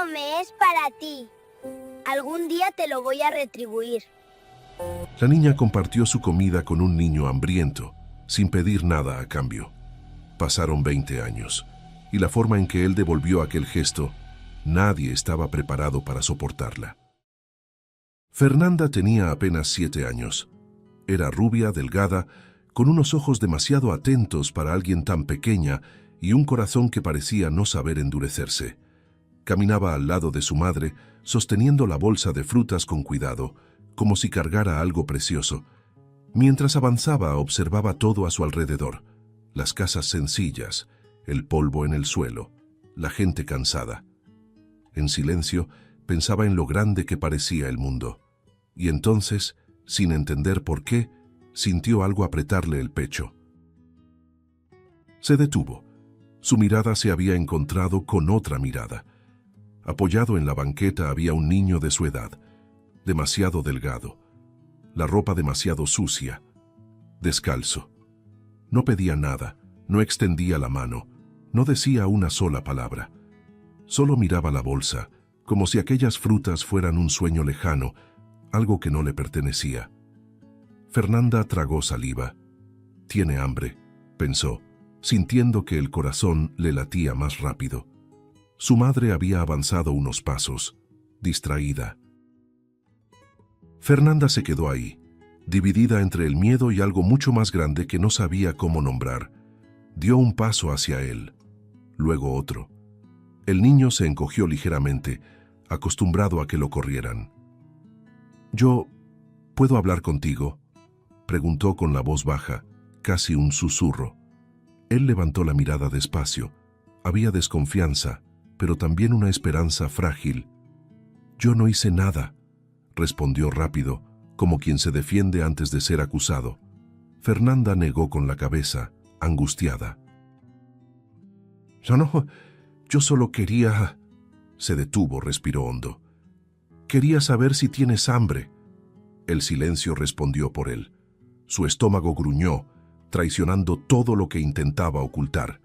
come es para ti. Algún día te lo voy a retribuir. La niña compartió su comida con un niño hambriento, sin pedir nada a cambio. Pasaron 20 años, y la forma en que él devolvió aquel gesto, nadie estaba preparado para soportarla. Fernanda tenía apenas 7 años. Era rubia, delgada, con unos ojos demasiado atentos para alguien tan pequeña y un corazón que parecía no saber endurecerse. Caminaba al lado de su madre, sosteniendo la bolsa de frutas con cuidado, como si cargara algo precioso. Mientras avanzaba, observaba todo a su alrededor: las casas sencillas, el polvo en el suelo, la gente cansada. En silencio, pensaba en lo grande que parecía el mundo. Y entonces, sin entender por qué, sintió algo apretarle el pecho. Se detuvo. Su mirada se había encontrado con otra mirada. Apoyado en la banqueta había un niño de su edad, demasiado delgado, la ropa demasiado sucia, descalzo. No pedía nada, no extendía la mano, no decía una sola palabra. Solo miraba la bolsa, como si aquellas frutas fueran un sueño lejano, algo que no le pertenecía. Fernanda tragó saliva. «Tiene hambre», pensó, sintiendo que el corazón le latía más rápido. Su madre había avanzado unos pasos, distraída. Fernanda se quedó ahí, dividida entre el miedo y algo mucho más grande que no sabía cómo nombrar. Dio un paso hacia él, luego otro. El niño se encogió ligeramente, acostumbrado a que lo corrieran. «¿Yo puedo hablar contigo?», preguntó con la voz baja, casi un susurro. Él levantó la mirada despacio. Había desconfianza, pero también una esperanza frágil. «Yo no hice nada», respondió rápido, como quien se defiende antes de ser acusado. Fernanda negó con la cabeza, angustiada. Yo solo quería...». Se detuvo, respiró hondo. «Quería saber si tienes hambre». El silencio respondió por él. Su estómago gruñó, traicionando todo lo que intentaba ocultar.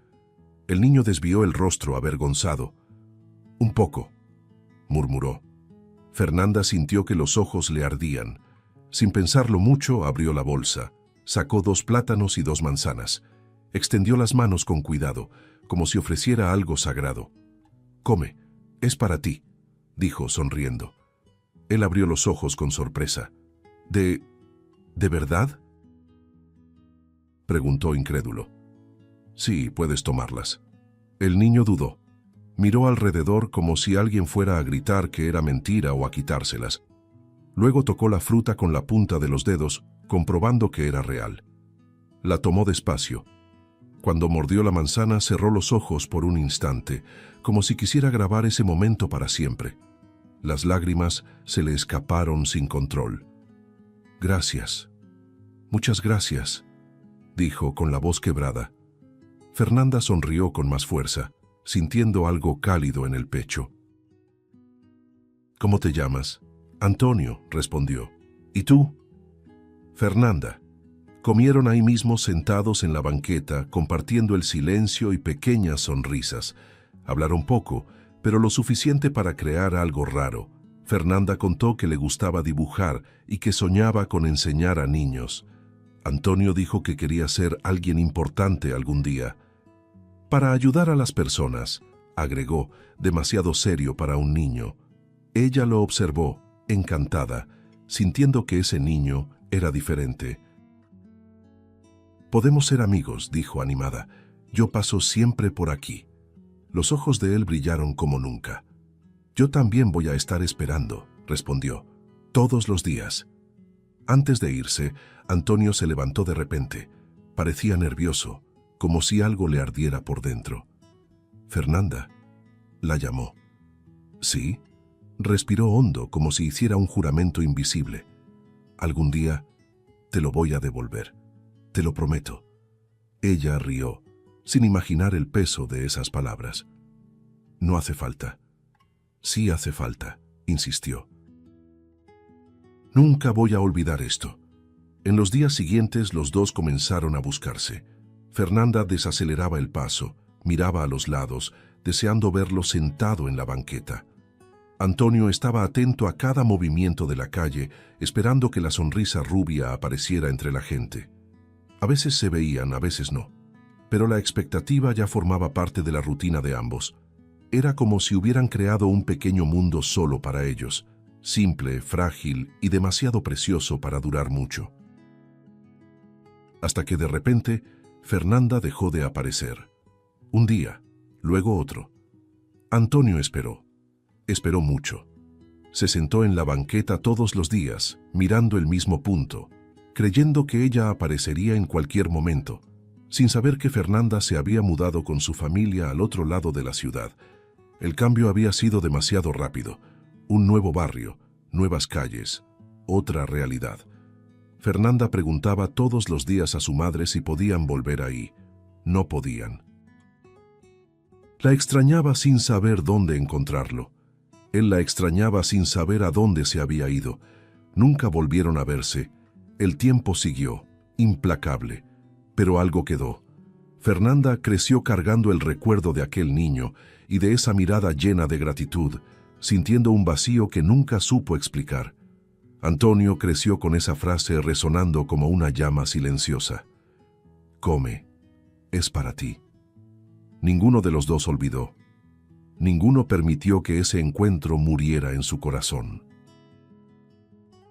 El niño desvió el rostro avergonzado. «Un poco», murmuró. Fernanda sintió que los ojos le ardían. Sin pensarlo mucho, abrió la bolsa, sacó 2 plátanos y 2 manzanas. Extendió las manos con cuidado, como si ofreciera algo sagrado. «Come, es para ti», dijo sonriendo. Él abrió los ojos con sorpresa. ¿De verdad?», preguntó incrédulo. «Sí, puedes tomarlas». El niño dudó. Miró alrededor como si alguien fuera a gritar que era mentira o a quitárselas. Luego tocó la fruta con la punta de los dedos, comprobando que era real. La tomó despacio. Cuando mordió la manzana, cerró los ojos por un instante, como si quisiera grabar ese momento para siempre. Las lágrimas se le escaparon sin control. «Gracias. Muchas gracias», dijo con la voz quebrada. Fernanda sonrió con más fuerza, sintiendo algo cálido en el pecho. «¿Cómo te llamas?». «Antonio», respondió. «¿Y tú?». «Fernanda». Comieron ahí mismo sentados en la banqueta, compartiendo el silencio y pequeñas sonrisas. Hablaron poco, pero lo suficiente para crear algo raro. Fernanda contó que le gustaba dibujar y que soñaba con enseñar a niños. Antonio dijo que quería ser alguien importante algún día. «Para ayudar a las personas», agregó, demasiado serio para un niño. Ella lo observó, encantada, sintiendo que ese niño era diferente. «Podemos ser amigos», dijo animada. «Yo paso siempre por aquí». Los ojos de él brillaron como nunca. «Yo también voy a estar esperando», respondió. «Todos los días». Antes de irse, Antonio se levantó de repente. Parecía nervioso, como si algo le ardiera por dentro. «Fernanda», la llamó. «¿Sí?». Respiró hondo, como si hiciera un juramento invisible. «Algún día te lo voy a devolver. Te lo prometo». Ella rió, sin imaginar el peso de esas palabras. «No hace falta». «Sí hace falta», insistió. «Nunca voy a olvidar esto». En los días siguientes los dos comenzaron a buscarse. Fernanda desaceleraba el paso, miraba a los lados, deseando verlo sentado en la banqueta. Antonio estaba atento a cada movimiento de la calle, esperando que la sonrisa rubia apareciera entre la gente. A veces se veían, a veces no. Pero la expectativa ya formaba parte de la rutina de ambos. Era como si hubieran creado un pequeño mundo solo para ellos, simple, frágil y demasiado precioso para durar mucho. Hasta que de repente, Fernanda dejó de aparecer. Un día, luego otro. Antonio esperó. Esperó mucho. Se sentó en la banqueta todos los días, mirando el mismo punto, creyendo que ella aparecería en cualquier momento, sin saber que Fernanda se había mudado con su familia al otro lado de la ciudad. El cambio había sido demasiado rápido. Un nuevo barrio, nuevas calles, otra realidad. Fernanda preguntaba todos los días a su madre si podían volver ahí. No podían. La extrañaba sin saber dónde encontrarlo. Él la extrañaba sin saber a dónde se había ido. Nunca volvieron a verse. El tiempo siguió, implacable. Pero algo quedó. Fernanda creció cargando el recuerdo de aquel niño y de esa mirada llena de gratitud, sintiendo un vacío que nunca supo explicar. Antonio creció con esa frase resonando como una llama silenciosa. Come, es para ti. Ninguno de los dos olvidó. Ninguno permitió que ese encuentro muriera en su corazón.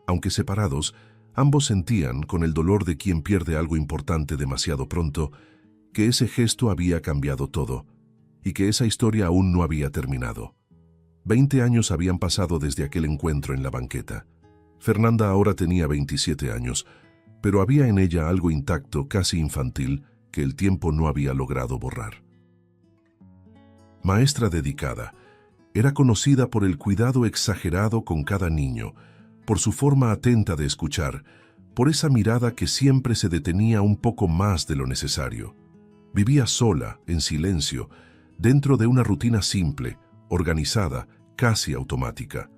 Aunque separados, ambos sentían, con el dolor de quien pierde algo importante demasiado pronto, que ese gesto había cambiado todo, y que esa historia aún no había terminado. 20 años habían pasado desde aquel encuentro en la banqueta. Fernanda ahora tenía 27 años, pero había en ella algo intacto, casi infantil, que el tiempo no había logrado borrar. Maestra dedicada, era conocida por el cuidado exagerado con cada niño, por su forma atenta de escuchar, por esa mirada que siempre se detenía un poco más de lo necesario. Vivía sola, en silencio, dentro de una rutina simple, organizada, casi automática.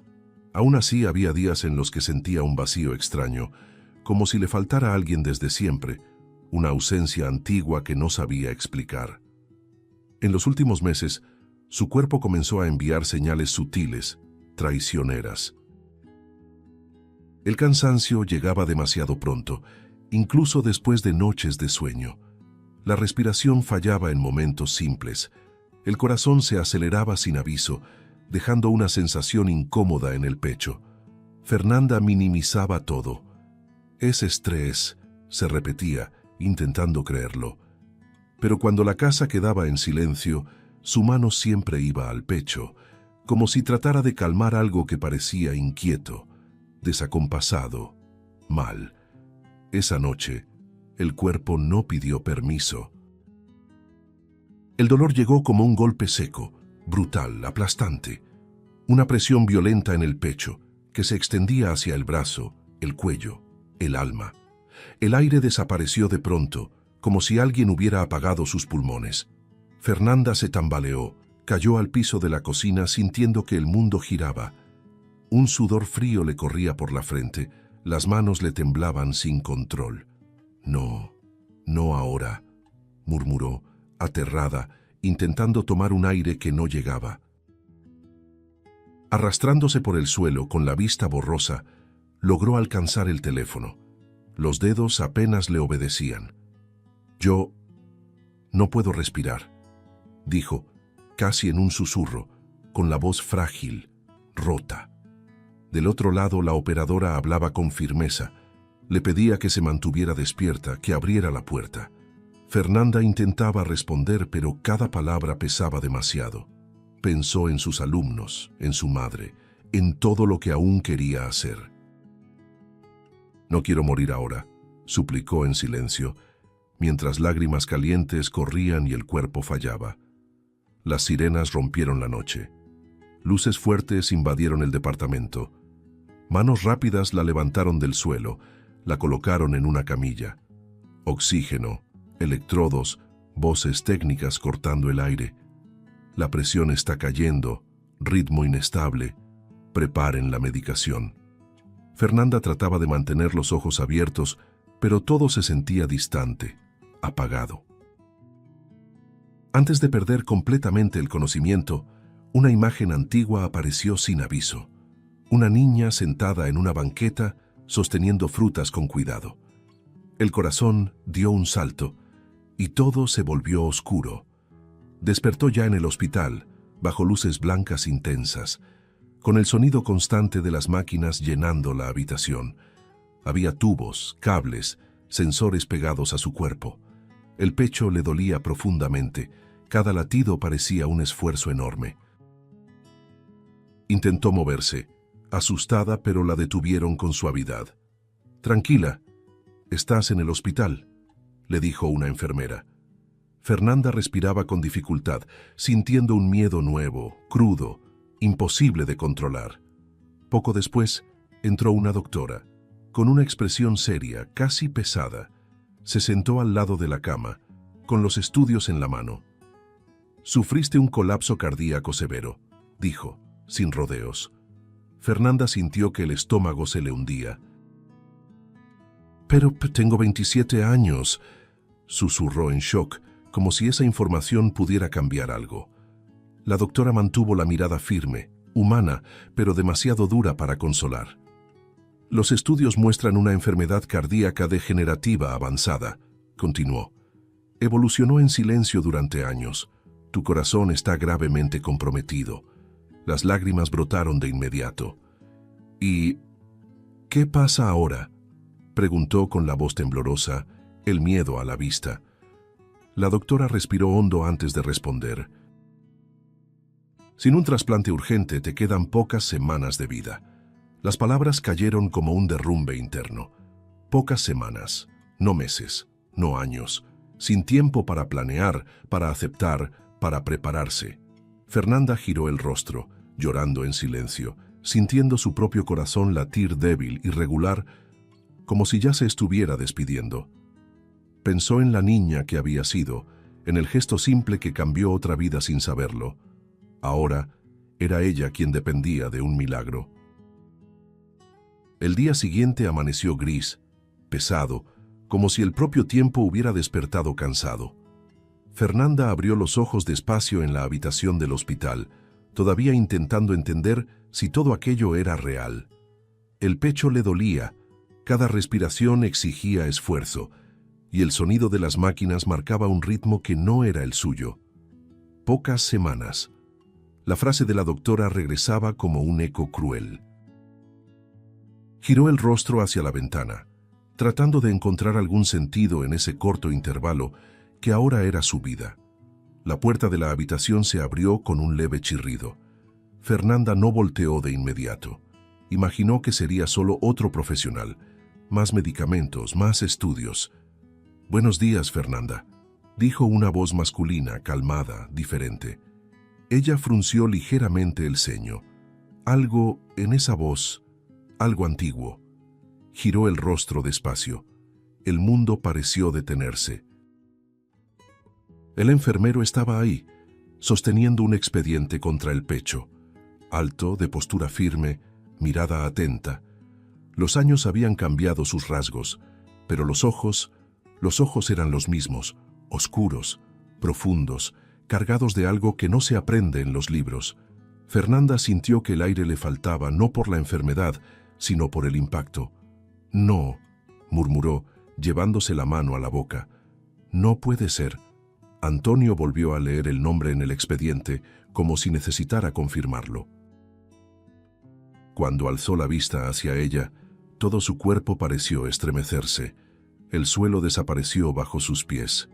Aún así había días en los que sentía un vacío extraño, como si le faltara alguien desde siempre, una ausencia antigua que no sabía explicar. En los últimos meses, su cuerpo comenzó a enviar señales sutiles, traicioneras. El cansancio llegaba demasiado pronto, incluso después de noches de sueño. La respiración fallaba en momentos simples. El corazón se aceleraba sin aviso, dejando una sensación incómoda en el pecho. Fernanda minimizaba todo. «Es estrés», se repetía, intentando creerlo. Pero cuando la casa quedaba en silencio, su mano siempre iba al pecho, como si tratara de calmar algo que parecía inquieto, desacompasado, mal. Esa noche, el cuerpo no pidió permiso. El dolor llegó como un golpe seco, brutal, aplastante. Una presión violenta en el pecho, que se extendía hacia el brazo, el cuello, el alma. El aire desapareció de pronto, como si alguien hubiera apagado sus pulmones. Fernanda se tambaleó, cayó al piso de la cocina sintiendo que el mundo giraba. Un sudor frío le corría por la frente, las manos le temblaban sin control. «No, no ahora», murmuró, aterrada, intentando tomar un aire que no llegaba. Arrastrándose por el suelo con la vista borrosa, logró alcanzar el teléfono. Los dedos apenas le obedecían. «Yo no puedo respirar», dijo, casi en un susurro, con la voz frágil, rota. Del otro lado, la operadora hablaba con firmeza. Le pedía que se mantuviera despierta, que abriera la puerta. Fernanda intentaba responder, pero cada palabra pesaba demasiado. Pensó en sus alumnos, en su madre, en todo lo que aún quería hacer. «No quiero morir ahora», suplicó en silencio, mientras lágrimas calientes corrían y el cuerpo fallaba. Las sirenas rompieron la noche. Luces fuertes invadieron el departamento. Manos rápidas la levantaron del suelo, la colocaron en una camilla. Oxígeno, electrodos, voces técnicas cortando el aire. La presión está cayendo, ritmo inestable. Preparen la medicación. Fernanda trataba de mantener los ojos abiertos, pero todo se sentía distante, apagado. Antes de perder completamente el conocimiento, Una imagen antigua apareció sin aviso. Una niña sentada en una banqueta sosteniendo frutas con cuidado. El corazón dio un salto y todo se volvió oscuro. Despertó ya en el hospital, bajo luces blancas intensas, con el sonido constante de las máquinas llenando la habitación. Había tubos, cables, sensores pegados a su cuerpo. El pecho le dolía profundamente, cada latido parecía un esfuerzo enorme. Intentó moverse, asustada, pero la detuvieron con suavidad. «Tranquila, estás en el hospital», le dijo una enfermera. Fernanda respiraba con dificultad, sintiendo un miedo nuevo, crudo, imposible de controlar. Poco después, entró una doctora, con una expresión seria, casi pesada. Se sentó al lado de la cama, con los estudios en la mano. «Sufriste un colapso cardíaco severo», dijo, sin rodeos. Fernanda sintió que el estómago se le hundía. «Pero tengo 27 años», susurró en shock, como si esa información pudiera cambiar algo. La doctora mantuvo la mirada firme, humana, pero demasiado dura para consolar. «Los estudios muestran una enfermedad cardíaca degenerativa avanzada», continuó. «Evolucionó en silencio durante años. Tu corazón está gravemente comprometido». Las lágrimas brotaron de inmediato. «¿Y qué pasa ahora?», preguntó con la voz temblorosa, el miedo a la vista. La doctora respiró hondo antes de responder. «Sin un trasplante urgente te quedan pocas semanas de vida». Las palabras cayeron como un derrumbe interno. Pocas semanas, no meses, no años, sin tiempo para planear, para aceptar, para prepararse. Fernanda giró el rostro, llorando en silencio, sintiendo su propio corazón latir débil, irregular, como si ya se estuviera despidiendo. Pensó en la niña que había sido, en el gesto simple que cambió otra vida sin saberlo. Ahora era ella quien dependía de un milagro. El día siguiente amaneció gris, pesado, como si el propio tiempo hubiera despertado cansado. Fernanda abrió los ojos despacio en la habitación del hospital, todavía intentando entender si todo aquello era real. El pecho le dolía, cada respiración exigía esfuerzo, y el sonido de las máquinas marcaba un ritmo que no era el suyo. Pocas semanas. La frase de la doctora regresaba como un eco cruel. Giró el rostro hacia la ventana, tratando de encontrar algún sentido en ese corto intervalo que ahora era su vida. La puerta de la habitación se abrió con un leve chirrido. Fernanda no volteó de inmediato. Imaginó que sería solo otro profesional. Más medicamentos, más estudios. «Buenos días, Fernanda», dijo una voz masculina, calmada, diferente. Ella frunció ligeramente el ceño. Algo en esa voz, algo antiguo. Giró el rostro despacio. El mundo pareció detenerse. El enfermero estaba ahí, sosteniendo un expediente contra el pecho. Alto, de postura firme, mirada atenta. Los años habían cambiado sus rasgos, pero los ojos eran los mismos, oscuros, profundos, cargados de algo que no se aprende en los libros. Fernanda sintió que el aire le faltaba no por la enfermedad, sino por el impacto. «No», murmuró, llevándose la mano a la boca. «No puede ser». Antonio volvió a leer el nombre en el expediente, como si necesitara confirmarlo. Cuando alzó la vista hacia ella, todo su cuerpo pareció estremecerse. El suelo desapareció bajo sus pies.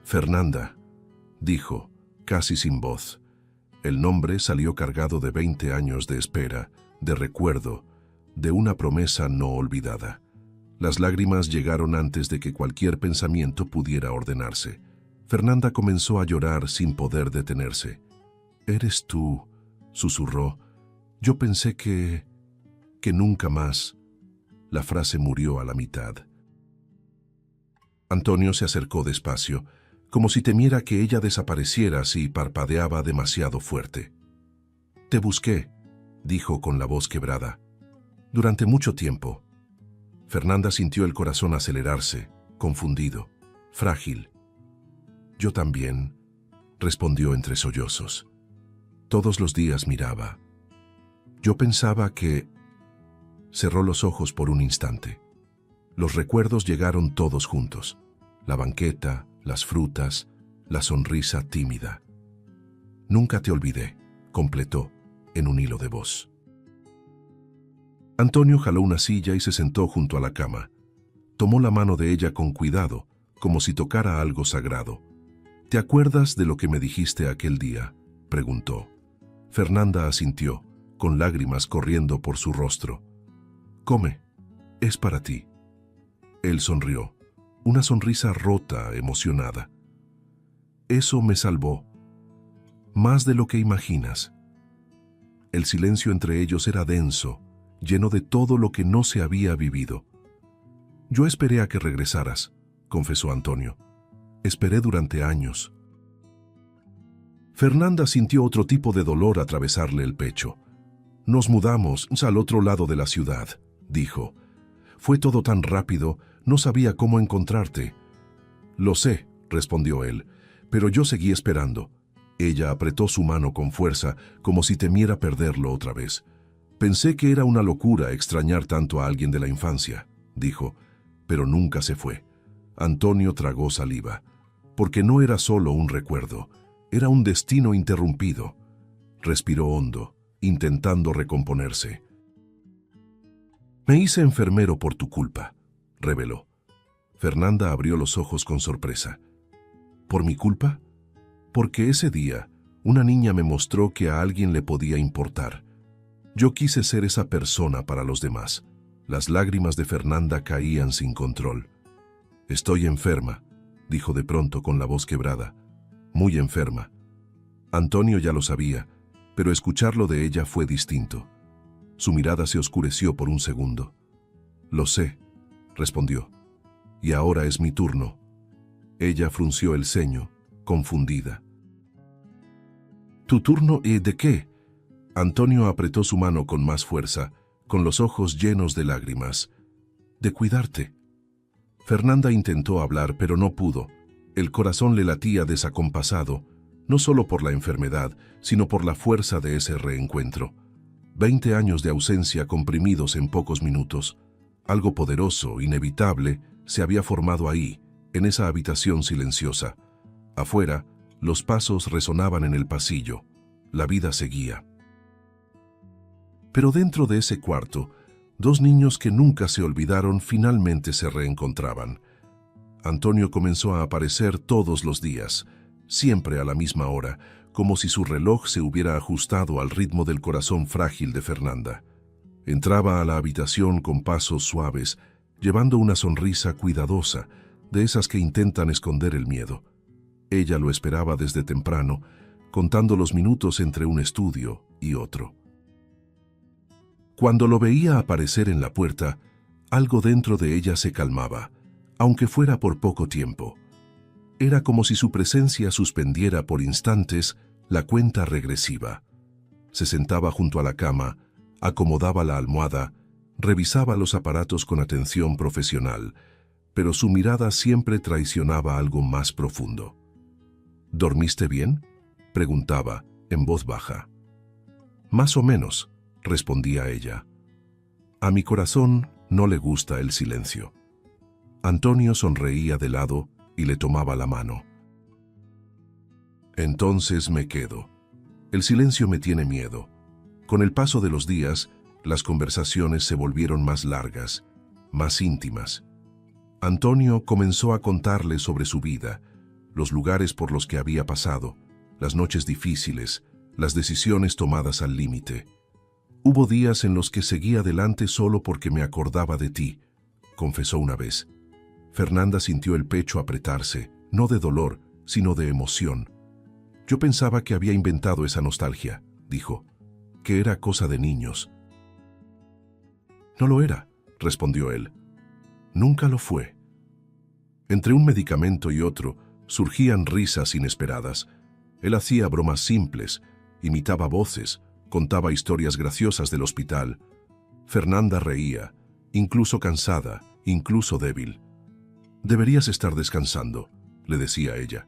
«Fernanda», dijo, casi sin voz. El nombre salió cargado de 20 años de espera, de recuerdo, de una promesa no olvidada. Las lágrimas llegaron antes de que cualquier pensamiento pudiera ordenarse. Fernanda comenzó a llorar sin poder detenerse. «Eres tú», susurró. «Yo pensé que nunca más». La frase murió a la mitad. Antonio se acercó despacio, como si temiera que ella desapareciera si parpadeaba demasiado fuerte. «Te busqué», dijo con la voz quebrada. «Durante mucho tiempo». Fernanda sintió el corazón acelerarse, confundido, frágil. «Yo también», respondió entre sollozos. Todos los días miraba. Yo pensaba que... Cerró los ojos por un instante. Los recuerdos llegaron todos juntos. La banqueta, las frutas, la sonrisa tímida. Nunca te olvidé, completó en un hilo de voz. Antonio jaló una silla y se sentó junto a la cama. Tomó la mano de ella con cuidado, como si tocara algo sagrado. ¿Te acuerdas de lo que me dijiste aquel día?, preguntó. Fernanda asintió, con lágrimas corriendo por su rostro. Come, es para ti. Él sonrió, una sonrisa rota, emocionada. Eso me salvó. Más de lo que imaginas. El silencio entre ellos era denso, lleno de todo lo que no se había vivido. Yo esperé a que regresaras, confesó Antonio. Esperé durante años. Fernanda sintió otro tipo de dolor atravesarle el pecho. Nos mudamos al otro lado de la ciudad, dijo. Fue todo tan rápido, no sabía cómo encontrarte. Lo sé, respondió él, pero yo seguí esperando. Ella apretó su mano con fuerza, como si temiera perderlo otra vez. Pensé que era una locura extrañar tanto a alguien de la infancia, dijo, pero nunca se fue. Antonio tragó saliva, porque no era solo un recuerdo, era un destino interrumpido. Respiró hondo, intentando recomponerse. Me hice enfermero por tu culpa, reveló. Fernanda abrió los ojos con sorpresa. ¿Por mi culpa? Porque ese día, una niña me mostró que a alguien le podía importar. Yo quise ser esa persona para los demás. Las lágrimas de Fernanda caían sin control. Estoy enferma, dijo de pronto con la voz quebrada. Muy enferma. Antonio ya lo sabía, pero escucharlo de ella fue distinto. Su mirada se oscureció por un segundo. Lo sé, respondió. Y ahora es mi turno. Ella frunció el ceño, confundida. ¿Tu turno y de qué? Antonio apretó su mano con más fuerza, con los ojos llenos de lágrimas. De cuidarte. Fernanda intentó hablar, pero no pudo. El corazón le latía desacompasado, no solo por la enfermedad, sino por la fuerza de ese reencuentro. 20 años de ausencia comprimidos en pocos minutos. Algo poderoso, inevitable, se había formado ahí, en esa habitación silenciosa. Afuera, los pasos resonaban en el pasillo. La vida seguía. Pero dentro de ese cuarto, dos niños que nunca se olvidaron finalmente se reencontraban. Antonio comenzó a aparecer todos los días, siempre a la misma hora, como si su reloj se hubiera ajustado al ritmo del corazón frágil de Fernanda. Entraba a la habitación con pasos suaves, llevando una sonrisa cuidadosa, de esas que intentan esconder el miedo. Ella lo esperaba desde temprano, contando los minutos entre un estudio y otro. Cuando lo veía aparecer en la puerta, algo dentro de ella se calmaba, aunque fuera por poco tiempo. Era como si su presencia suspendiera por instantes la cuenta regresiva. Se sentaba junto a la cama, acomodaba la almohada, revisaba los aparatos con atención profesional, pero su mirada siempre traicionaba algo más profundo. ¿Dormiste bien?, preguntaba, en voz baja. Más o menos, respondía ella. A mi corazón no le gusta el silencio. Antonio sonreía de lado y le tomaba la mano. Entonces me quedo. El silencio me tiene miedo. Con el paso de los días, las conversaciones se volvieron más largas, más íntimas. Antonio comenzó a contarle sobre su vida, los lugares por los que había pasado, las noches difíciles, las decisiones tomadas al límite. Hubo días en los que seguí adelante solo porque me acordaba de ti, confesó una vez. Fernanda sintió el pecho apretarse, no de dolor, sino de emoción. Yo pensaba que había inventado esa nostalgia, dijo, que era cosa de niños. No lo era, respondió él. Nunca lo fue. Entre un medicamento y otro surgían risas inesperadas. Él hacía bromas simples, imitaba voces, contaba historias graciosas del hospital. Fernanda reía, incluso cansada, incluso débil. Deberías estar descansando, le decía ella.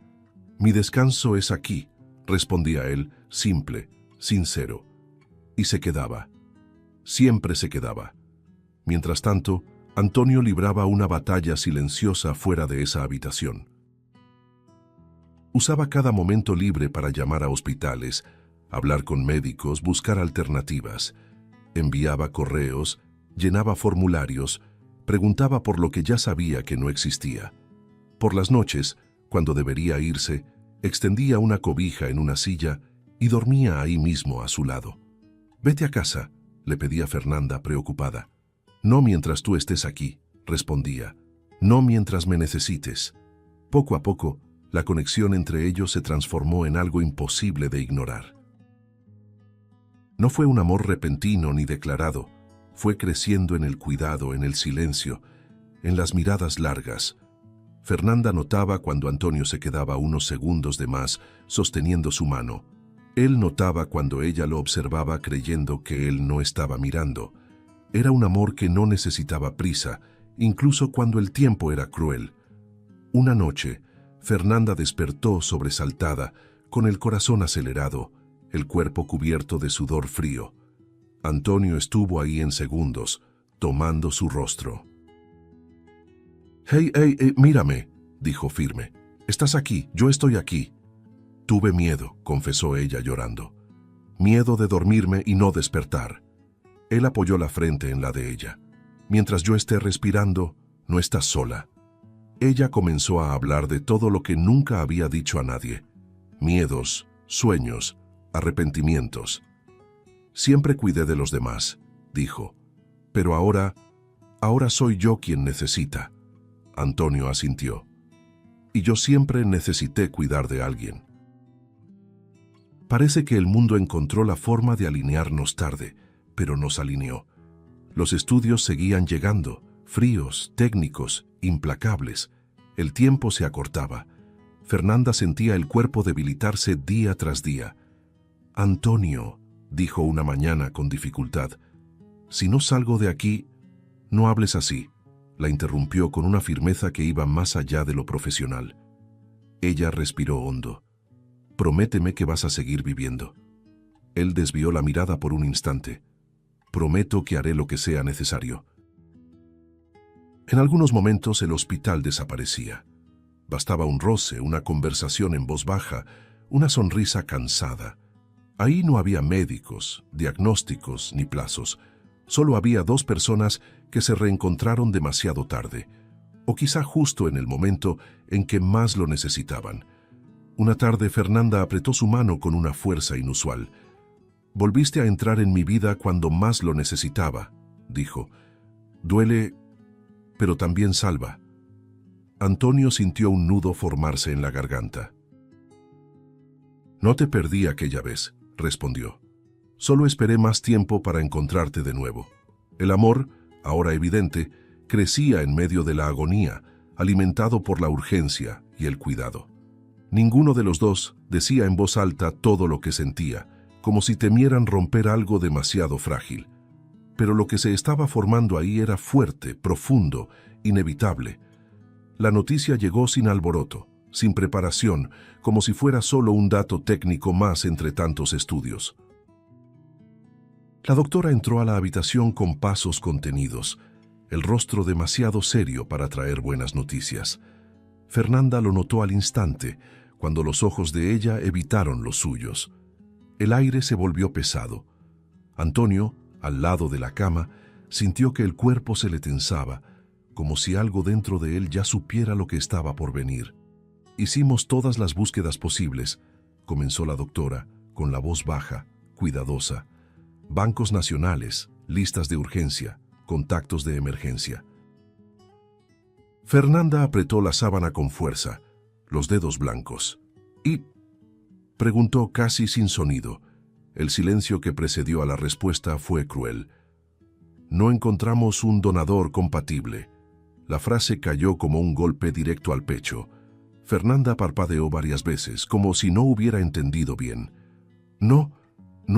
Mi descanso es aquí, respondía él, simple, sincero. Y se quedaba. Siempre se quedaba. Mientras tanto, Antonio libraba una batalla silenciosa fuera de esa habitación. Usaba cada momento libre para llamar a hospitales, hablar con médicos, buscar alternativas. Enviaba correos, llenaba formularios, preguntaba por lo que ya sabía que no existía. Por las noches, cuando debería irse, extendía una cobija en una silla y dormía ahí mismo a su lado. «Vete a casa», le pedía Fernanda, preocupada. «No mientras tú estés aquí», respondía. «No mientras me necesites». Poco a poco, la conexión entre ellos se transformó en algo imposible de ignorar. No fue un amor repentino ni declarado, fue creciendo en el cuidado, en el silencio, en las miradas largas. Fernanda notaba cuando Antonio se quedaba unos segundos de más sosteniendo su mano. Él notaba cuando ella lo observaba creyendo que él no estaba mirando. Era un amor que no necesitaba prisa, incluso cuando el tiempo era cruel. Una noche, Fernanda despertó sobresaltada, con el corazón acelerado, el cuerpo cubierto de sudor frío. Antonio estuvo ahí en segundos, tomando su rostro. «Hey, mírame», dijo firme. «Estás aquí, yo estoy aquí». «Tuve miedo», confesó ella llorando. «Miedo de dormirme y no despertar». Él apoyó la frente en la de ella. «Mientras yo esté respirando, no estás sola». Ella comenzó a hablar de todo lo que nunca había dicho a nadie. Miedos, sueños, arrepentimientos. «Siempre cuidé de los demás», dijo. «Pero ahora soy yo quien necesita». Antonio asintió. «Y yo siempre necesité cuidar de alguien». Parece que el mundo encontró la forma de alinearnos tarde, pero nos alineó. Los estudios seguían llegando, fríos, técnicos, implacables. El tiempo se acortaba. Fernanda sentía el cuerpo debilitarse día tras día. «Antonio», dijo una mañana con dificultad, «si no salgo de aquí, no hables así», la interrumpió con una firmeza que iba más allá de lo profesional. Ella respiró hondo. «Prométeme que vas a seguir viviendo». Él desvió la mirada por un instante. «Prometo que haré lo que sea necesario». En algunos momentos el hospital desaparecía. Bastaba un roce, una conversación en voz baja, una sonrisa cansada. Ahí no había médicos, diagnósticos ni plazos. Solo había dos personas que se reencontraron demasiado tarde, o quizá justo en el momento en que más lo necesitaban. Una tarde Fernanda apretó su mano con una fuerza inusual. «Volviste a entrar en mi vida cuando más lo necesitaba», dijo. «Duele, pero también salva». Antonio sintió un nudo formarse en la garganta. «No te perdí aquella vez», respondió. «Solo esperé más tiempo para encontrarte de nuevo». El amor, ahora evidente, crecía en medio de la agonía, alimentado por la urgencia y el cuidado. Ninguno de los dos decía en voz alta todo lo que sentía, como si temieran romper algo demasiado frágil. Pero lo que se estaba formando ahí era fuerte, profundo, inevitable. La noticia llegó sin alboroto, sin preparación, como si fuera solo un dato técnico más entre tantos estudios. La doctora entró a la habitación con pasos contenidos, el rostro demasiado serio para traer buenas noticias. Fernanda lo notó al instante, cuando los ojos de ella evitaron los suyos. El aire se volvió pesado. Antonio, al lado de la cama, sintió que el cuerpo se le tensaba, como si algo dentro de él ya supiera lo que estaba por venir. «Hicimos todas las búsquedas posibles», comenzó la doctora, con la voz baja, cuidadosa. «Bancos nacionales, listas de urgencia, contactos de emergencia». Fernanda apretó la sábana con fuerza, los dedos blancos. «¿Y?», preguntó casi sin sonido. El silencio que precedió a la respuesta fue cruel. «No encontramos un donador compatible». La frase cayó como un golpe directo al pecho. Fernanda parpadeó varias veces, como si no hubiera entendido bien. «No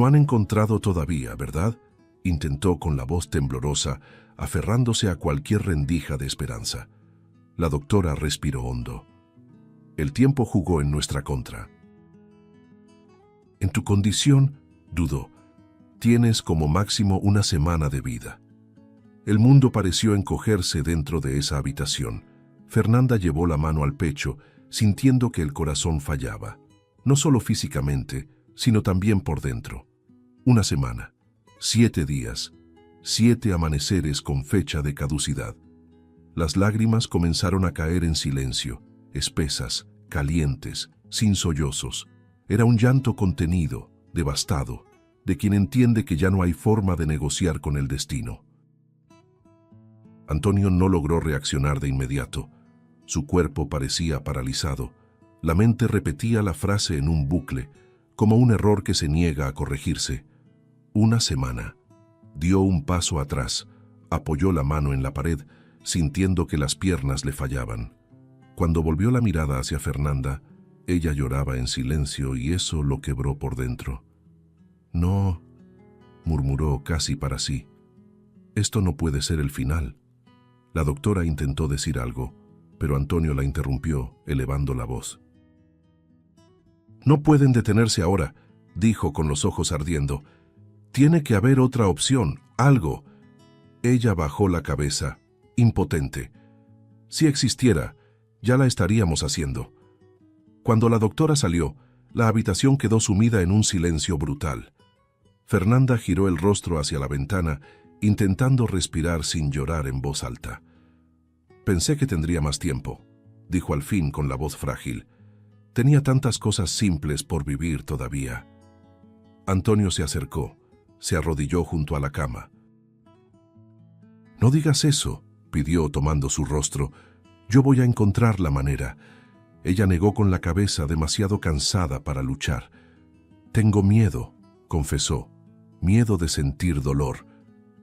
han encontrado todavía, ¿verdad?», intentó con la voz temblorosa, aferrándose a cualquier rendija de esperanza. La doctora respiró hondo. «El tiempo jugó en nuestra contra. En tu condición, dudó. Tienes como máximo una semana de vida. El mundo pareció encogerse dentro de esa habitación. Fernanda llevó la mano al pecho, sintiendo que el corazón fallaba, no solo físicamente, sino también por dentro. Una semana, 7 días, 7 amaneceres con fecha de caducidad. Las lágrimas comenzaron a caer en silencio, espesas, calientes, sin sollozos. Era un llanto contenido, devastado, de quien entiende que ya no hay forma de negociar con el destino. Antonio no logró reaccionar de inmediato. Su cuerpo parecía paralizado. La mente repetía la frase en un bucle, como un error que se niega a corregirse. Una semana. Dio un paso atrás, apoyó la mano en la pared, sintiendo que las piernas le fallaban. Cuando volvió la mirada hacia Fernanda, ella lloraba en silencio y eso lo quebró por dentro. No, murmuró casi para sí. Esto no puede ser el final. La doctora intentó decir algo, pero Antonio la interrumpió, elevando la voz. No pueden detenerse ahora, dijo con los ojos ardiendo. Tiene que haber otra opción, algo. Ella bajó la cabeza, impotente. Si existiera, ya la estaríamos haciendo. Cuando la doctora salió, la habitación quedó sumida en un silencio brutal. Fernanda giró el rostro hacia la ventana, intentando respirar sin llorar en voz alta. Pensé que tendría más tiempo, dijo al fin con la voz frágil. Tenía tantas cosas simples por vivir todavía. Antonio se acercó, se arrodilló junto a la cama. No digas eso, pidió tomando su rostro. Yo voy a encontrar la manera. Ella negó con la cabeza, demasiado cansada para luchar. Tengo miedo, confesó. Miedo de sentir dolor,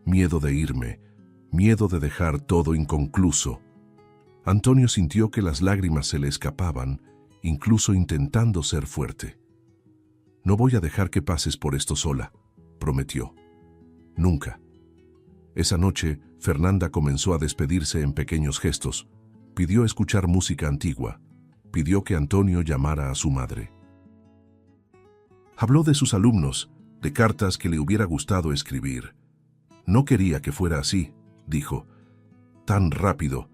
miedo de irme, miedo de dejar todo inconcluso. Antonio sintió que las lágrimas se le escapaban, incluso intentando ser fuerte. No voy a dejar que pases por esto sola, prometió. Nunca. Esa noche, Fernanda comenzó a despedirse en pequeños gestos. Pidió escuchar música antigua. Pidió que Antonio llamara a su madre. Habló de sus alumnos, de cartas que le hubiera gustado escribir. No quería que fuera así, dijo. Tan rápido.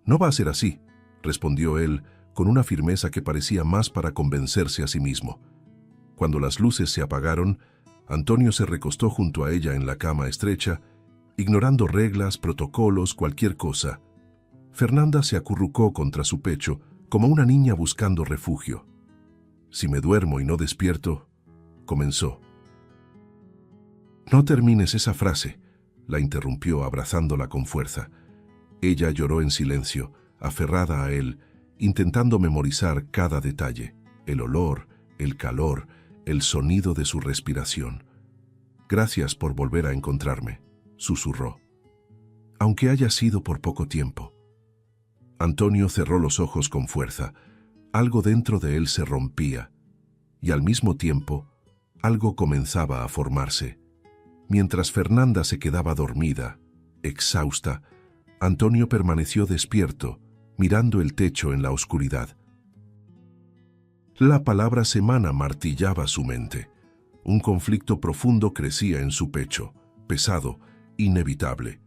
No va a ser así, respondió él, con una firmeza que parecía más para convencerse a sí mismo. Cuando las luces se apagaron, Antonio se recostó junto a ella en la cama estrecha, ignorando reglas, protocolos, cualquier cosa. Fernanda se acurrucó contra su pecho, como una niña buscando refugio. Si me duermo y no despierto, comenzó. No termines esa frase, la interrumpió abrazándola con fuerza. Ella lloró en silencio, aferrada a él, intentando memorizar cada detalle, el olor, el calor, el sonido de su respiración. Gracias por volver a encontrarme, susurró. Aunque haya sido por poco tiempo. Antonio cerró los ojos con fuerza. Algo dentro de él se rompía, y al mismo tiempo, algo comenzaba a formarse. Mientras Fernanda se quedaba dormida, exhausta, Antonio permaneció despierto, mirando el techo en la oscuridad. La palabra semana martillaba su mente. Un conflicto profundo crecía en su pecho, pesado, inevitable.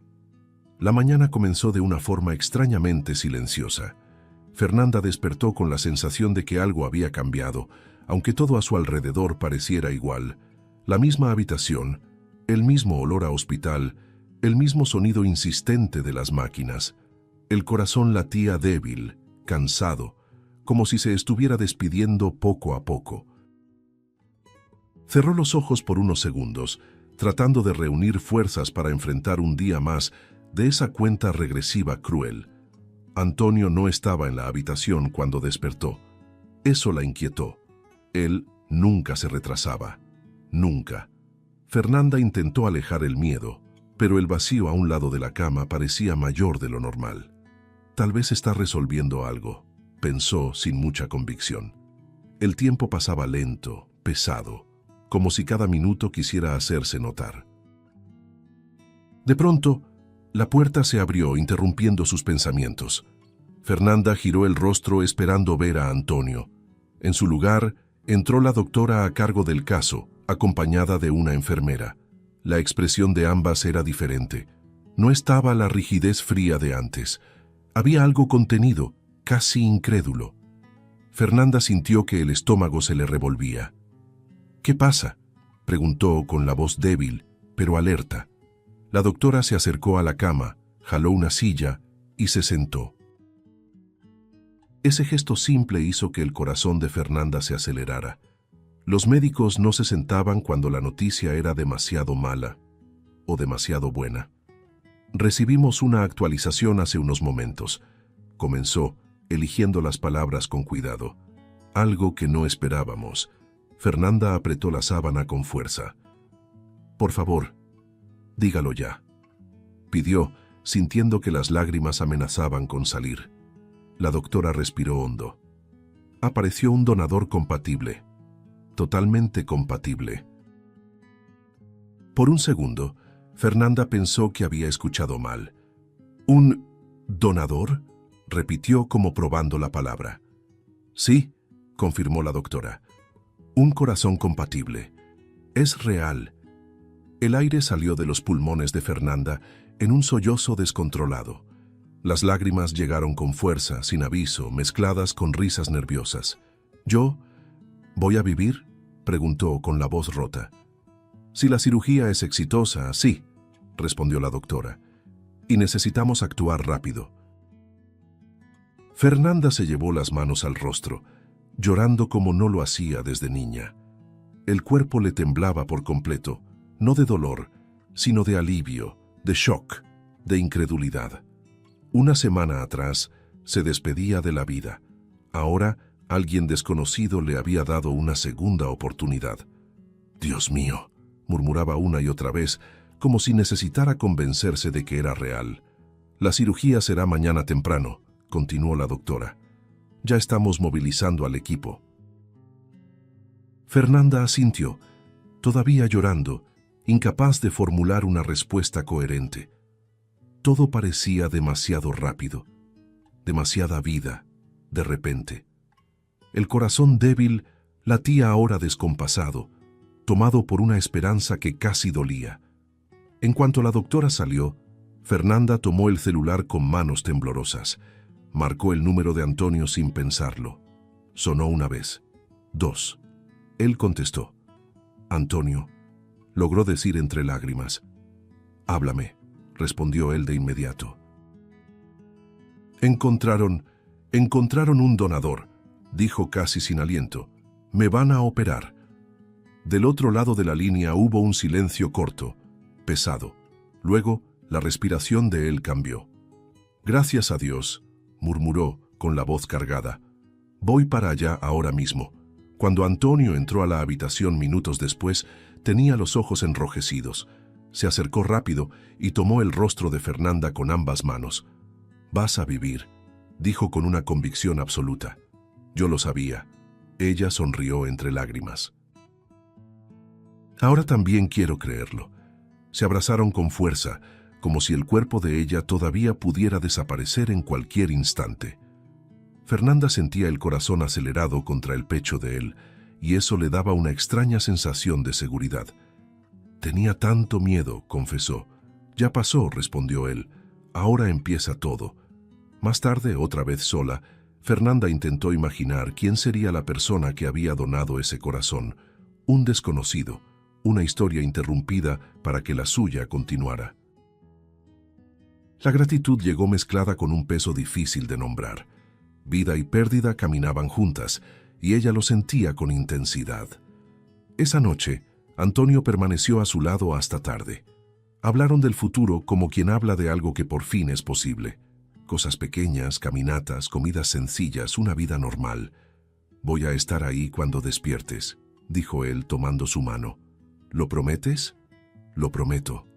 La mañana comenzó de una forma extrañamente silenciosa. Fernanda despertó con la sensación de que algo había cambiado, aunque todo a su alrededor pareciera igual. La misma habitación, el mismo olor a hospital, el mismo sonido insistente de las máquinas. El corazón latía débil, cansado, como si se estuviera despidiendo poco a poco. Cerró los ojos por unos segundos, tratando de reunir fuerzas para enfrentar un día más de esa cuenta regresiva cruel. Antonio no estaba en la habitación cuando despertó. Eso la inquietó. Él nunca se retrasaba. Nunca. Fernanda intentó alejar el miedo, pero el vacío a un lado de la cama parecía mayor de lo normal. Tal vez está resolviendo algo, pensó sin mucha convicción. El tiempo pasaba lento, pesado, como si cada minuto quisiera hacerse notar. De pronto, la puerta se abrió, interrumpiendo sus pensamientos. Fernanda giró el rostro esperando ver a Antonio. En su lugar, entró la doctora a cargo del caso, acompañada de una enfermera. La expresión de ambas era diferente. No estaba la rigidez fría de antes. Había algo contenido, casi incrédulo. Fernanda sintió que el estómago se le revolvía. «¿Qué pasa?», preguntó con la voz débil, pero alerta. La doctora se acercó a la cama, jaló una silla y se sentó. Ese gesto simple hizo que el corazón de Fernanda se acelerara. Los médicos no se sentaban cuando la noticia era demasiado mala o demasiado buena. «Recibimos una actualización hace unos momentos», comenzó, eligiendo las palabras con cuidado. «Algo que no esperábamos». Fernanda apretó la sábana con fuerza. «Por favor, dígalo ya», pidió, sintiendo que las lágrimas amenazaban con salir. La doctora respiró hondo. Apareció un donador compatible. Totalmente compatible. Por un segundo, Fernanda pensó que había escuchado mal. «¿Un donador?», repitió como probando la palabra. «Sí», confirmó la doctora. «Un corazón compatible. Es real». El aire salió de los pulmones de Fernanda en un sollozo descontrolado. Las lágrimas llegaron con fuerza, sin aviso, mezcladas con risas nerviosas. «¿Yo voy a vivir?», preguntó con la voz rota. «Si la cirugía es exitosa, sí», respondió la doctora. «Y necesitamos actuar rápido». Fernanda se llevó las manos al rostro, llorando como no lo hacía desde niña. El cuerpo le temblaba por completo, no de dolor, sino de alivio, de shock, de incredulidad. Una semana atrás se despedía de la vida. Ahora alguien desconocido le había dado una segunda oportunidad. «Dios mío», murmuraba una y otra vez, como si necesitara convencerse de que era real. «La cirugía será mañana temprano», continuó la doctora. «Ya estamos movilizando al equipo». Fernanda asintió, todavía llorando, incapaz de formular una respuesta coherente. Todo parecía demasiado rápido, demasiada vida, de repente. El corazón débil latía ahora descompasado, tomado por una esperanza que casi dolía. En cuanto la doctora salió, Fernanda tomó el celular con manos temblorosas. Marcó el número de Antonio sin pensarlo. Sonó una vez, 2. Él contestó. «Antonio», logró decir entre lágrimas. «Háblame», respondió él de inmediato. Encontraron un donador», dijo casi sin aliento. «Me van a operar». Del otro lado de la línea hubo un silencio corto, pesado. Luego, la respiración de él cambió. «Gracias a Dios», murmuró con la voz cargada. «Voy para allá ahora mismo». Cuando Antonio entró a la habitación minutos después, tenía los ojos enrojecidos. Se acercó rápido y tomó el rostro de Fernanda con ambas manos. «Vas a vivir», dijo con una convicción absoluta. «Yo lo sabía». Ella sonrió entre lágrimas. «Ahora también quiero creerlo». Se abrazaron con fuerza, como si el cuerpo de ella todavía pudiera desaparecer en cualquier instante. Fernanda sentía el corazón acelerado contra el pecho de él, y eso le daba una extraña sensación de seguridad. «Tenía tanto miedo», confesó. «Ya pasó», respondió él. «Ahora empieza todo». Más tarde, otra vez sola, Fernanda intentó imaginar quién sería la persona que había donado ese corazón. Un desconocido, una historia interrumpida para que la suya continuara. La gratitud llegó mezclada con un peso difícil de nombrar. Vida y pérdida caminaban juntas, y ella lo sentía con intensidad. Esa noche, Antonio permaneció a su lado hasta tarde. Hablaron del futuro como quien habla de algo que por fin es posible. Cosas pequeñas, caminatas, comidas sencillas, una vida normal. «Voy a estar ahí cuando despiertes», dijo él tomando su mano. «¿Lo prometes?» «Lo prometo».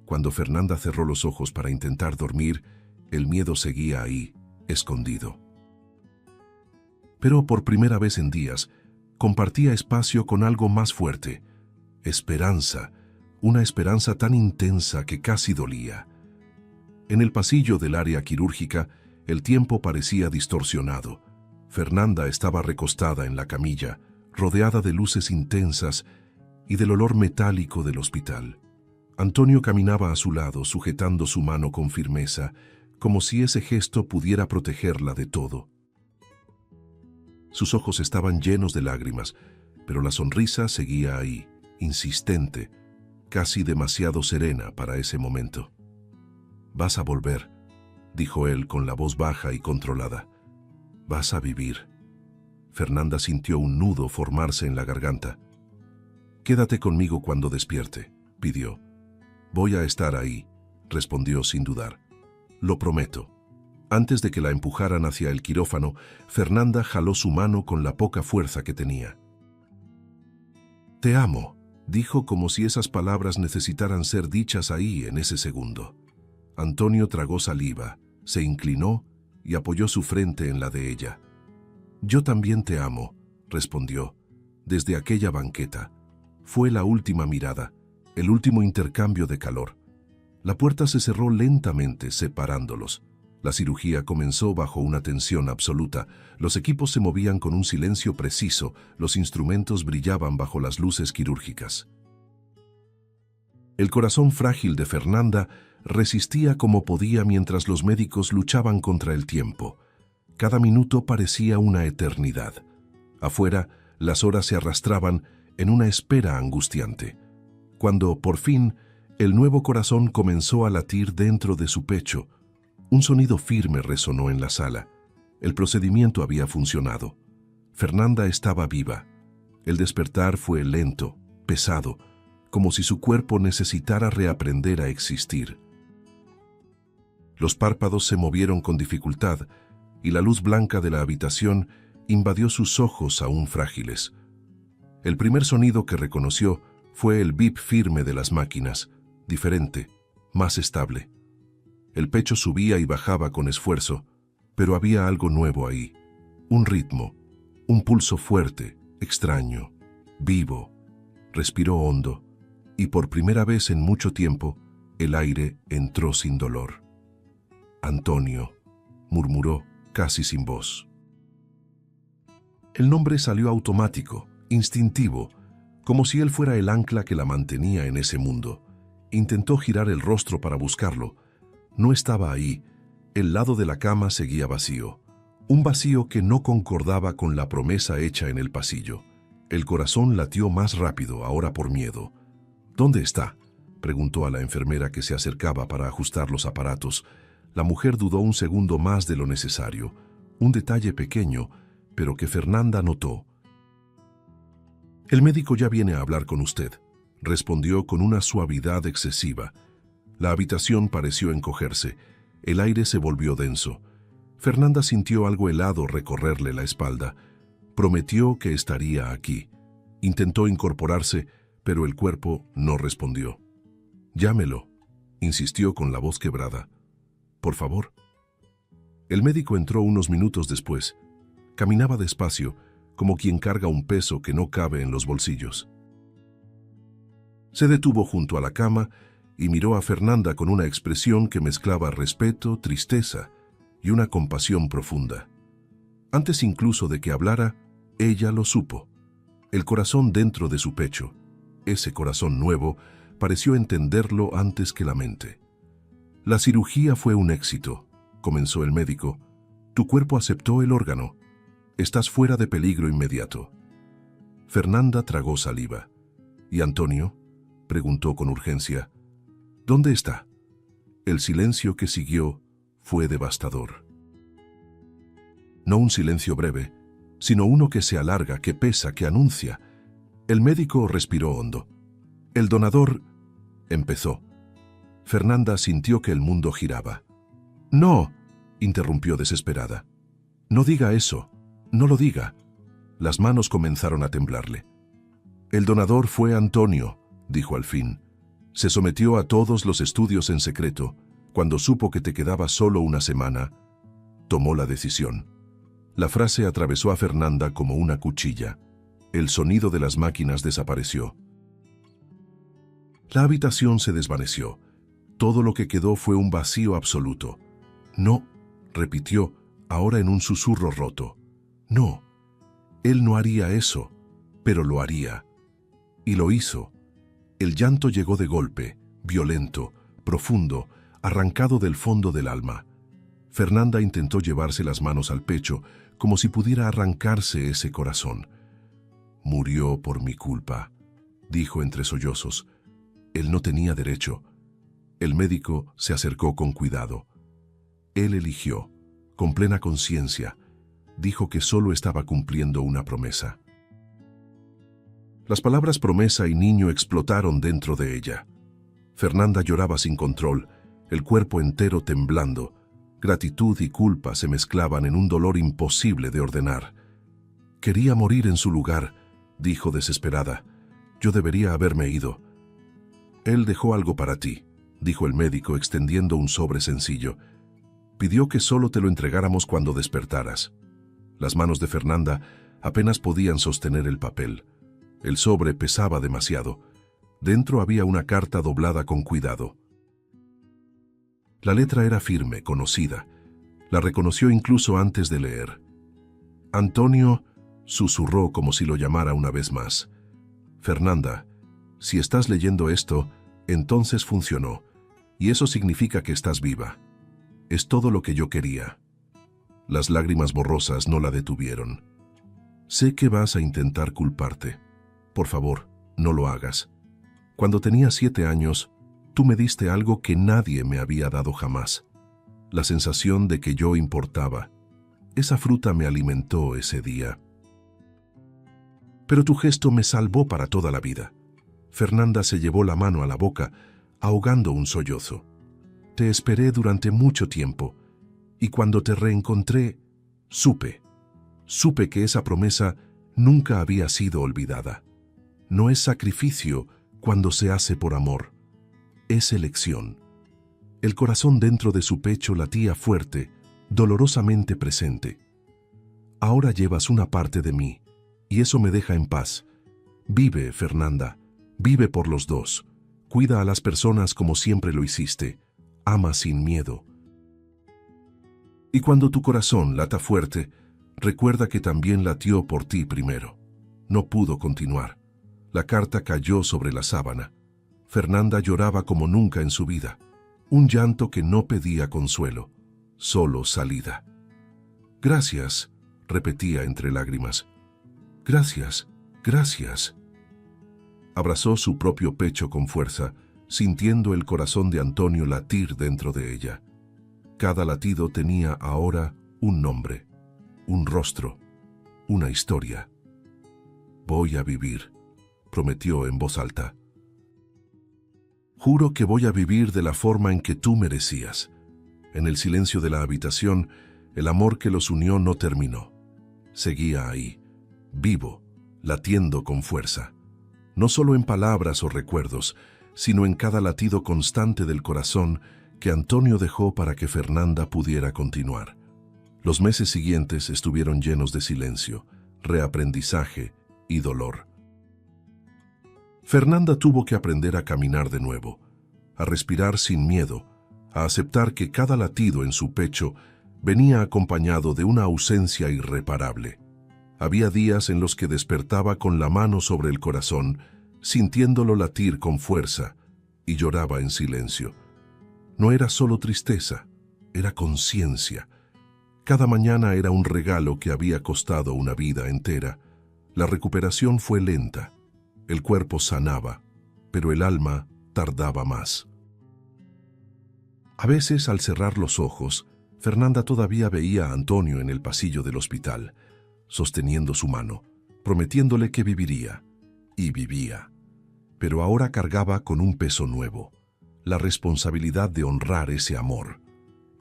Cuando Fernanda cerró los ojos para intentar dormir, el miedo seguía ahí, escondido. Pero por primera vez en días, compartía espacio con algo más fuerte. Esperanza, una esperanza tan intensa que casi dolía. En el pasillo del área quirúrgica, el tiempo parecía distorsionado. Fernanda estaba recostada en la camilla, rodeada de luces intensas, y del olor metálico del hospital. Antonio caminaba a su lado, sujetando su mano con firmeza, como si ese gesto pudiera protegerla de todo. Sus ojos estaban llenos de lágrimas, pero la sonrisa seguía ahí, insistente, casi demasiado serena para ese momento. «Vas a volver», dijo él con la voz baja y controlada. «Vas a vivir». Fernanda sintió un nudo formarse en la garganta. «Quédate conmigo cuando despierte», pidió. «Voy a estar ahí», respondió sin dudar. «Lo prometo». Antes de que la empujaran hacia el quirófano, Fernanda jaló su mano con la poca fuerza que tenía. «Te amo», dijo como si esas palabras necesitaran ser dichas ahí en ese segundo. Antonio tragó saliva, se inclinó y apoyó su frente en la de ella. «Yo también te amo», respondió, desde aquella banqueta. Fue la última mirada, el último intercambio de calor. La puerta se cerró lentamente, separándolos. La cirugía comenzó bajo una tensión absoluta. Los equipos se movían con un silencio preciso, los instrumentos brillaban bajo las luces quirúrgicas. El corazón frágil de Fernanda resistía como podía mientras los médicos luchaban contra el tiempo. Cada minuto parecía una eternidad. Afuera, las horas se arrastraban en una espera angustiante. Cuando, por fin, el nuevo corazón comenzó a latir dentro de su pecho, un sonido firme resonó en la sala. El procedimiento había funcionado. Fernanda estaba viva. El despertar fue lento, pesado, como si su cuerpo necesitara reaprender a existir. Los párpados se movieron con dificultad y la luz blanca de la habitación invadió sus ojos aún frágiles. El primer sonido que reconoció fue el bip firme de las máquinas, diferente, más estable. El pecho subía y bajaba con esfuerzo, pero había algo nuevo ahí. Un ritmo, un pulso fuerte, extraño, vivo. Respiró hondo, y por primera vez en mucho tiempo, el aire entró sin dolor. «Antonio», murmuró, casi sin voz. El nombre salió automático, instintivo, como si él fuera el ancla que la mantenía en ese mundo. Intentó girar el rostro para buscarlo. No estaba ahí. El lado de la cama seguía vacío. Un vacío que no concordaba con la promesa hecha en el pasillo. El corazón latió más rápido, ahora por miedo. «¿Dónde está?», preguntó a la enfermera que se acercaba para ajustar los aparatos. La mujer dudó un segundo más de lo necesario. Un detalle pequeño, pero que Fernanda notó. «El médico ya viene a hablar con usted», respondió con una suavidad excesiva. La habitación pareció encogerse. El aire se volvió denso. Fernanda sintió algo helado recorrerle la espalda. Prometió que estaría aquí. Intentó incorporarse, pero el cuerpo no respondió. «Llámelo», insistió con la voz quebrada. «Por favor». El médico entró unos minutos después. Caminaba despacio, como quien carga un peso que no cabe en los bolsillos. Se detuvo junto a la cama y miró a Fernanda con una expresión que mezclaba respeto, tristeza y una compasión profunda. Antes incluso de que hablara, ella lo supo. El corazón dentro de su pecho, ese corazón nuevo, pareció entenderlo antes que la mente. «La cirugía fue un éxito», comenzó el médico. «Tu cuerpo aceptó el órgano. Estás fuera de peligro inmediato». Fernanda tragó saliva. «¿Y Antonio?», preguntó con urgencia. «¿Dónde está?». El silencio que siguió fue devastador. No un silencio breve, sino uno que se alarga, que pesa, que anuncia. El médico respiró hondo. «El donador», empezó. Fernanda sintió que el mundo giraba. «No», interrumpió desesperada. «No diga eso, no lo diga». Las manos comenzaron a temblarle. «El donador fue Antonio», dijo al fin. «Se sometió a todos los estudios en secreto. Cuando supo que te quedaba solo una semana, tomó la decisión». La frase atravesó a Fernanda como una cuchilla. El sonido de las máquinas desapareció. La habitación se desvaneció. Todo lo que quedó fue un vacío absoluto. «No», repitió, ahora en un susurro roto. «No, él no haría eso, pero lo haría». Y lo hizo. El llanto llegó de golpe, violento, profundo, arrancado del fondo del alma. Fernanda intentó llevarse las manos al pecho, como si pudiera arrancarse ese corazón. «Murió por mi culpa», dijo entre sollozos. Él no tenía derecho. El médico se acercó con cuidado. Él eligió, con plena conciencia. Dijo que solo estaba cumpliendo una promesa. Las palabras promesa y niño explotaron dentro de ella. Fernanda lloraba sin control, el cuerpo entero temblando. Gratitud y culpa se mezclaban en un dolor imposible de ordenar. «Quería morir en su lugar», dijo desesperada. «Yo debería haberme ido». «Él dejó algo para ti», dijo el médico extendiendo un sobre sencillo. «Pidió que solo te lo entregáramos cuando despertaras». Las manos de Fernanda apenas podían sostener el papel. El sobre pesaba demasiado. Dentro había una carta doblada con cuidado. La letra era firme, conocida. La reconoció incluso antes de leer. «Antonio», susurró como si lo llamara una vez más. «Fernanda, si estás leyendo esto, entonces funcionó, y eso significa que estás viva. Es todo lo que yo quería». Las lágrimas borrosas no la detuvieron. «Sé que vas a intentar culparte. Por favor, no lo hagas. Cuando tenía 7 años, tú me diste algo que nadie me había dado jamás. La sensación de que yo importaba. Esa fruta me alimentó ese día. Pero tu gesto me salvó para toda la vida». Fernanda se llevó la mano a la boca, ahogando un sollozo. «Te esperé durante mucho tiempo, y cuando te reencontré, supe que esa promesa nunca había sido olvidada. No es sacrificio cuando se hace por amor, es elección». El corazón dentro de su pecho latía fuerte, dolorosamente presente. «Ahora llevas una parte de mí, y eso me deja en paz. Vive, Fernanda, vive por los dos. Cuida a las personas como siempre lo hiciste. Ama sin miedo. Y cuando tu corazón lata fuerte, recuerda que también latió por ti primero». No pudo continuar. La carta cayó sobre la sábana. Fernanda lloraba como nunca en su vida. Un llanto que no pedía consuelo, solo salida. «Gracias», repetía entre lágrimas. «Gracias, gracias». Abrazó su propio pecho con fuerza, sintiendo el corazón de Antonio latir dentro de ella. Cada latido tenía ahora un nombre, un rostro, una historia. «Voy a vivir», prometió en voz alta. «Juro que voy a vivir de la forma en que tú merecías». En el silencio de la habitación, el amor que los unió no terminó. Seguía ahí, vivo, latiendo con fuerza. No solo en palabras o recuerdos, sino en cada latido constante del corazón que Antonio dejó para que Fernanda pudiera continuar. Los meses siguientes estuvieron llenos de silencio, reaprendizaje y dolor. Fernanda tuvo que aprender a caminar de nuevo, a respirar sin miedo, a aceptar que cada latido en su pecho venía acompañado de una ausencia irreparable. Había días en los que despertaba con la mano sobre el corazón, sintiéndolo latir con fuerza, y lloraba en silencio. No era solo tristeza, era conciencia. Cada mañana era un regalo que había costado una vida entera. La recuperación fue lenta. El cuerpo sanaba, pero el alma tardaba más. A veces, al cerrar los ojos, Fernanda todavía veía a Antonio en el pasillo del hospital, sosteniendo su mano, prometiéndole que viviría. Y vivía. Pero ahora cargaba con un peso nuevo, la responsabilidad de honrar ese amor.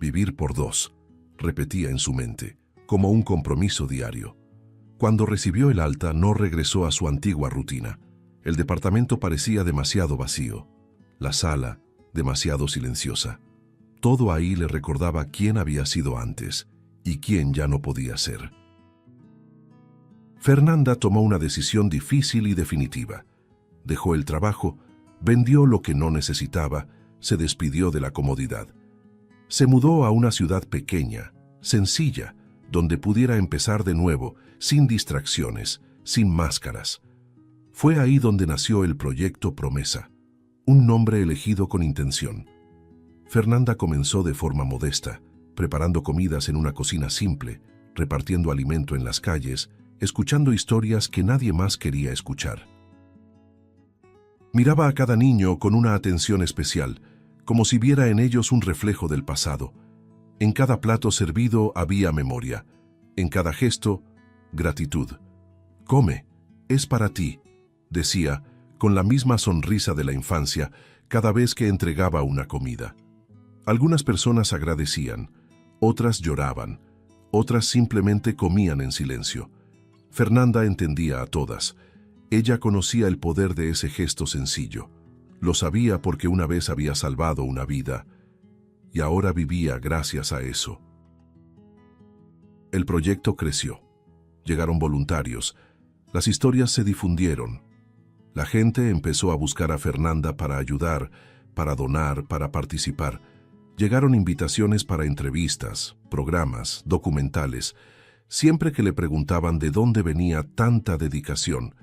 Vivir por dos, repetía en su mente, como un compromiso diario. Cuando recibió el alta, no regresó a su antigua rutina. El departamento parecía demasiado vacío, la sala demasiado silenciosa. Todo ahí le recordaba quién había sido antes y quién ya no podía ser. Fernanda tomó una decisión difícil y definitiva. Dejó el trabajo, vendió lo que no necesitaba, se despidió de la comodidad. Se mudó a una ciudad pequeña, sencilla, donde pudiera empezar de nuevo, sin distracciones, sin máscaras. Fue ahí donde nació el Proyecto Promesa, un nombre elegido con intención. Fernanda comenzó de forma modesta, preparando comidas en una cocina simple, repartiendo alimento en las calles, escuchando historias que nadie más quería escuchar. Miraba a cada niño con una atención especial, como si viera en ellos un reflejo del pasado. En cada plato servido había memoria, en cada gesto, gratitud. «Come, es para ti», decía, con la misma sonrisa de la infancia, cada vez que entregaba una comida. Algunas personas agradecían, otras lloraban, otras simplemente comían en silencio. Fernanda entendía a todas. Ella conocía el poder de ese gesto sencillo. Lo sabía porque una vez había salvado una vida, y ahora vivía gracias a eso. El proyecto creció. Llegaron voluntarios. Las historias se difundieron. La gente empezó a buscar a Fernanda para ayudar, para donar, para participar. Llegaron invitaciones para entrevistas, programas, documentales. Siempre que le preguntaban de dónde venía tanta dedicación,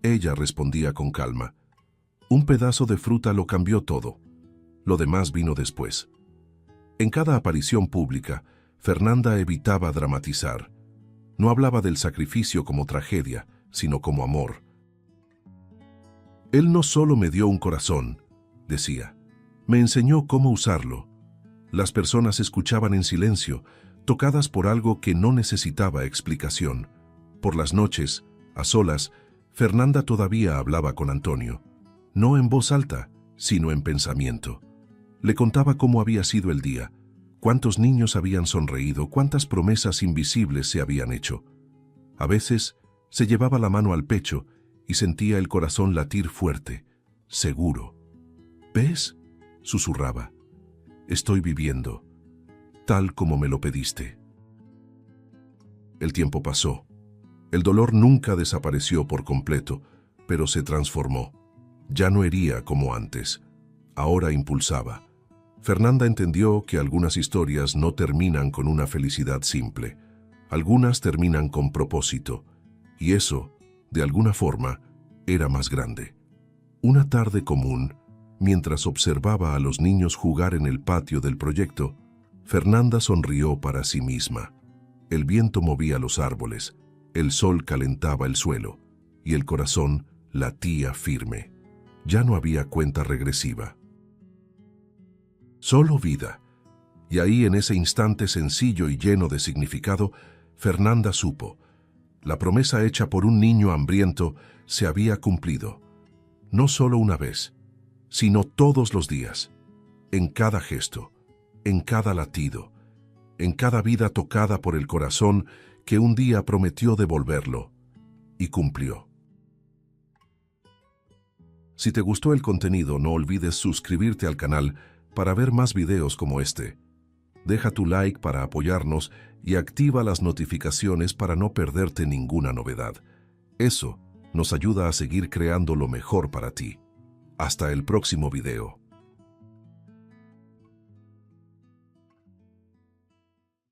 ella respondía con calma. Un pedazo de fruta lo cambió todo. Lo demás vino después. En cada aparición pública, Fernanda evitaba dramatizar. No hablaba del sacrificio como tragedia, sino como amor. Él no solo me dio un corazón, decía, me enseñó cómo usarlo. Las personas escuchaban en silencio, tocadas por algo que no necesitaba explicación. Por las noches, a solas, Fernanda todavía hablaba con Antonio, no en voz alta, sino en pensamiento. Le contaba cómo había sido el día, cuántos niños habían sonreído, cuántas promesas invisibles se habían hecho. A veces, se llevaba la mano al pecho y sentía el corazón latir fuerte, seguro. «¿Ves?», susurraba. «Estoy viviendo, tal como me lo pediste». El tiempo pasó. El dolor nunca desapareció por completo, pero se transformó. Ya no hería como antes. Ahora impulsaba. Fernanda entendió que algunas historias no terminan con una felicidad simple. Algunas terminan con propósito. Y eso, de alguna forma, era más grande. Una tarde común, mientras observaba a los niños jugar en el patio del proyecto, Fernanda sonrió para sí misma. El viento movía los árboles, el sol calentaba el suelo, y el corazón latía firme. Ya no había cuenta regresiva. Solo vida. Y ahí, en ese instante sencillo y lleno de significado, Fernanda supo. La promesa hecha por un niño hambriento se había cumplido. No solo una vez, sino todos los días, en cada gesto, en cada latido, en cada vida tocada por el corazón que un día prometió devolverlo y cumplió. Si te gustó el contenido, no olvides suscribirte al canal para ver más videos como este. Deja tu like para apoyarnos y activa las notificaciones para no perderte ninguna novedad. Eso nos ayuda a seguir creando lo mejor para ti. Hasta el próximo video.